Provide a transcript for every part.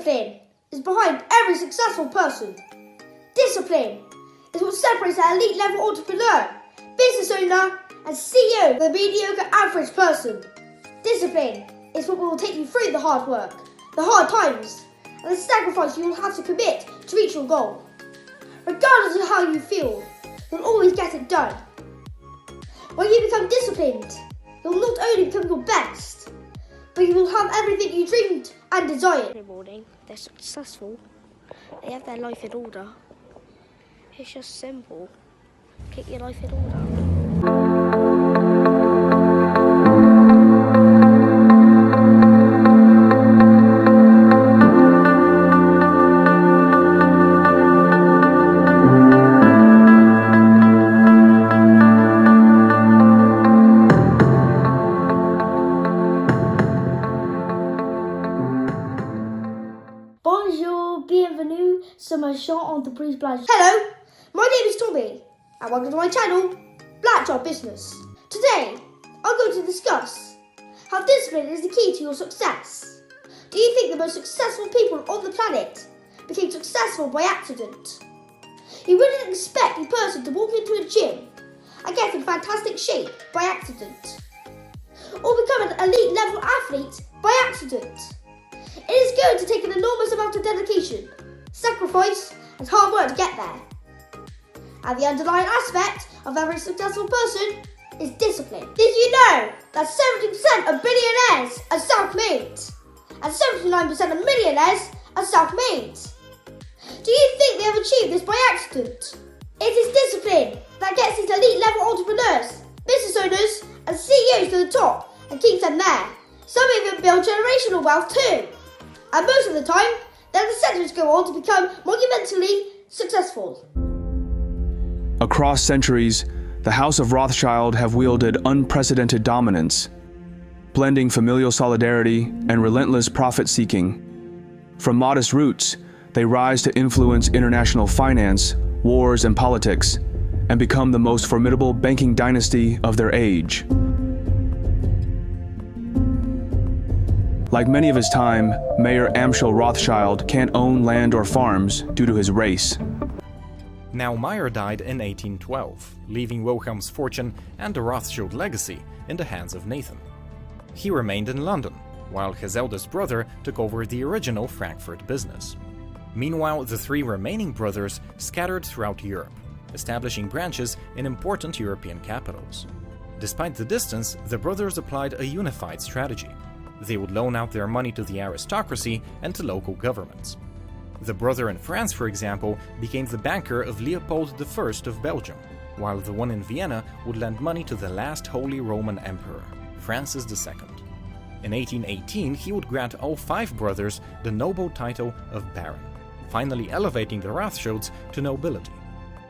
Discipline is behind every successful person. Discipline is what separates an elite level entrepreneur, business owner, and CEO from the mediocre average person. Discipline is what will take you through the hard work, the hard times, and the sacrifice you will have to commit to reach your goal. Regardless of how you feel, you'll always get it done. When you become disciplined, you'll not only become your best, but you will have everything you dreamed and desired. Every morning, they're successful. They have their life in order. It's just simple. Get your life in order. Bonjour, bienvenue sur ma chaîne entreprise Blanchard. Hello, my name is Tommy, and welcome to my channel, Blanchard Business. Today, I'm going to discuss how discipline is the key to your success. Do you think the most successful people on the planet became successful by accident? You wouldn't expect a person to walk into a gym and get in fantastic shape by accident, or become an elite level athlete by accident. It is going to take an enormous amount of dedication, sacrifice, and hard work to get there. And the underlying aspect of every successful person is discipline. Did you know that 70% of billionaires are self-made, and 79% of millionaires are self-made? Do you think they have achieved this by accident? It is discipline that gets these elite level entrepreneurs, business owners, and CEOs to the top and keeps them there. Some even build generational wealth too. And most of the time, their descendants go on to become monumentally successful. Across centuries, the House of Rothschild have wielded unprecedented dominance, blending familial solidarity and relentless profit-seeking. From modest roots, they rise to influence international finance, wars, and politics, and become the most formidable banking dynasty of their age. Like many of his time, Mayor Amschel Rothschild can't own land or farms due to his race. Now Meyer died in 1812, leaving Wilhelm's fortune and the Rothschild legacy in the hands of Nathan. He remained in London, while his eldest brother took over the original Frankfurt business. Meanwhile, the three remaining brothers scattered throughout Europe, establishing branches in important European capitals. Despite the distance, the brothers applied a unified strategy. They would loan out their money to the aristocracy and to local governments. The brother in France, for example, became the banker of Leopold I of Belgium, while the one in Vienna would lend money to the last Holy Roman Emperor, Francis II. In 1818, he would grant all five brothers the noble title of Baron, finally elevating the Rothschilds to nobility.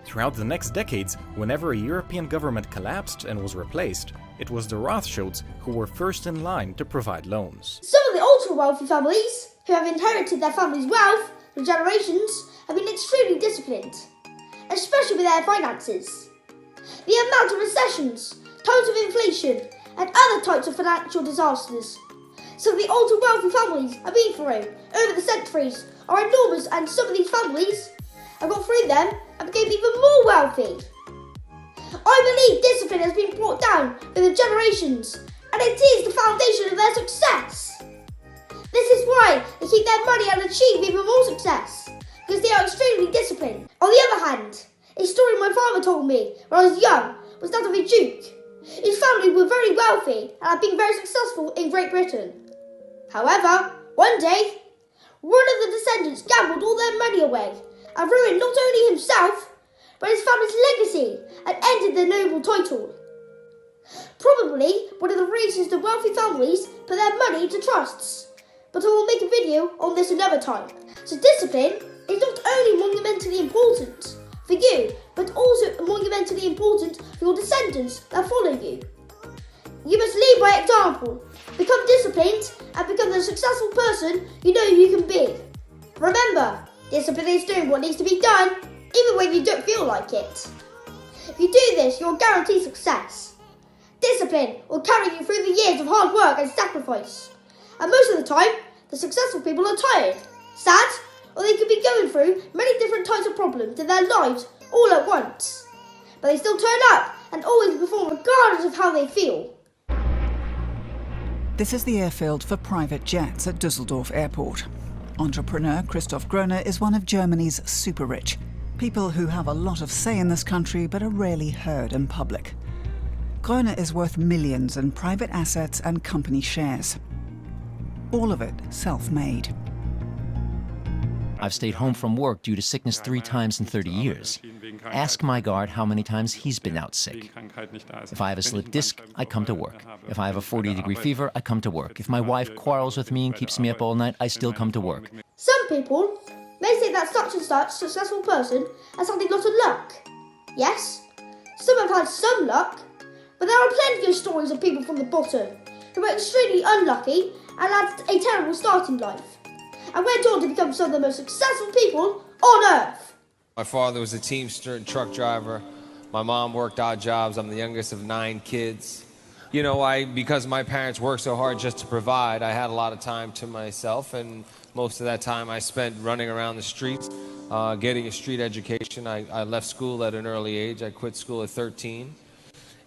Throughout the next decades, whenever a European government collapsed and was replaced, it was the Rothschilds who were first in line to provide loans. Some of the ultra-wealthy families, who have inherited their family's wealth for generations, have been extremely disciplined, especially with their finances. The amount of recessions, times of inflation, and other types of financial disasters some of the ultra-wealthy families have been through over the centuries are enormous, and some of these families have got through them and became even more wealthy. I believe discipline has been brought down through the generations, and it is the foundation of their success. This is why they keep their money and achieve even more success, because they are extremely disciplined. On the other hand, a story my father told me when I was young was that of a duke. His family were very wealthy and had been very successful in Great Britain. However, one day, one of the descendants gambled all their money away and ruined not only himself, but his family's legacy, and ended their noble title. Probably one of the reasons the wealthy families put their money into trusts, but I will make a video on this another time. So discipline is not only monumentally important for you, but also monumentally important for your descendants that follow you. You must lead by example, become disciplined, and become the successful person you know you can be. Remember, discipline is doing what needs to be done, even when you don't feel like it. If you do this, you'll guarantee success. Discipline will carry you through the years of hard work and sacrifice. And most of the time, the successful people are tired sad, or they could be going through many different types of problems in their lives all at once. But they still turn up and always perform regardless of how they feel. This is the airfield for private jets at Düsseldorf Airport. Entrepreneur Christoph Groner is one of Germany's super rich. People who have a lot of say in this country but are rarely heard in public. Groner is worth millions in private assets and company shares. All of it self-made. I've stayed home from work due to sickness 3 times in 30 years. Ask my guard how many times he's been out sick. If I have a slipped disc, I come to work. If I have a 40-degree fever, I come to work. If my wife quarrels with me and keeps me up all night, I still come to work. Some people may say that such and such successful person has had a lot of luck. Yes, some have had some luck, but there are plenty of stories of people from the bottom who were extremely unlucky and had a terrible start in life, and went on to become some of the most successful people on earth. My father was a teamster and truck driver. My mom worked odd jobs. I'm the youngest of 9 kids. You know, because my parents worked so hard just to provide, I had a lot of time to myself, and most of that time I spent running around the streets, getting a street education. I left school at an early age. I quit school at 13.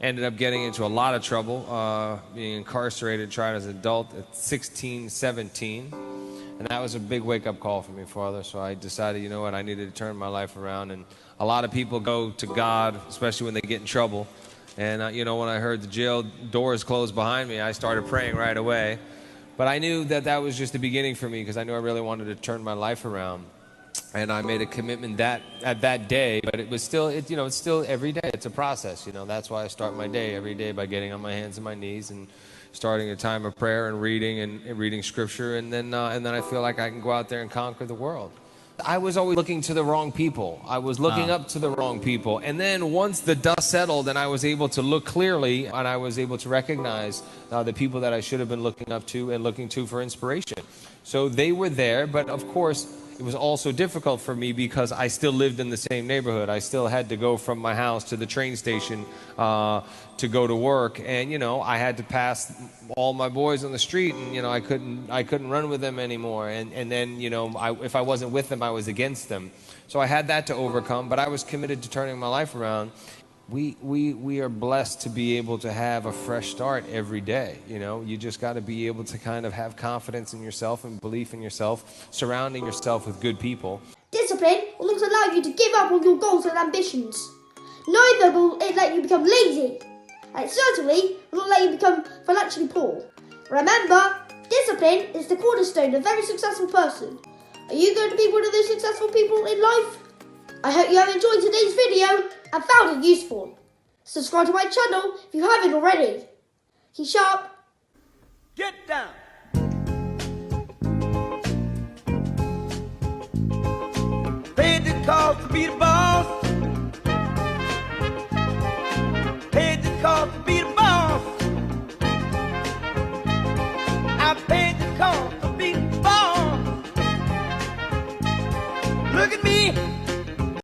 Ended up getting into a lot of trouble, being incarcerated, tried as an adult at 16, 17. And that was a big wake-up call for me, Father. So I decided, you know what, I needed to turn my life around. And a lot of people go to God, especially when they get in trouble. And, you know, when I heard the jail doors close behind me, I started praying right away. But I knew that that was just the beginning for me, because I knew I really wanted to turn my life around. And I made a commitment at that day, but it was still, it's still every day. It's a process, you know. That's why I start my day every day by getting on my hands and my knees and starting a time of prayer and reading scripture, and then I feel like I can go out there and conquer the world. I was always looking to the wrong people. I was looking up to the wrong people. And then once the dust settled and I was able to look clearly, and I was able to recognize the people that I should have been looking up to and looking to for inspiration. So they were there, but of course, it was also difficult for me because I still lived in the same neighborhood. I still had to go from my house to the train station to go to work, and you know, I had to pass all my boys on the street, and you know, I couldn't run with them anymore. And then, you know, if I wasn't with them, I was against them. So I had that to overcome, but I was committed to turning my life around. We are blessed to be able to have a fresh start every day. You know, you just got to be able to kind of have confidence in yourself and belief in yourself, surrounding yourself with good people. Discipline will not allow you to give up on your goals and ambitions. Neither will it let you become lazy, and it certainly will not let you become financially poor. Remember, discipline is the cornerstone of every successful person. Are you going to be one of those successful people in life? I hope you have enjoyed today's video and found it useful. Subscribe to my channel if you haven't already. Keep sharp. Get down. Paid the cost to be the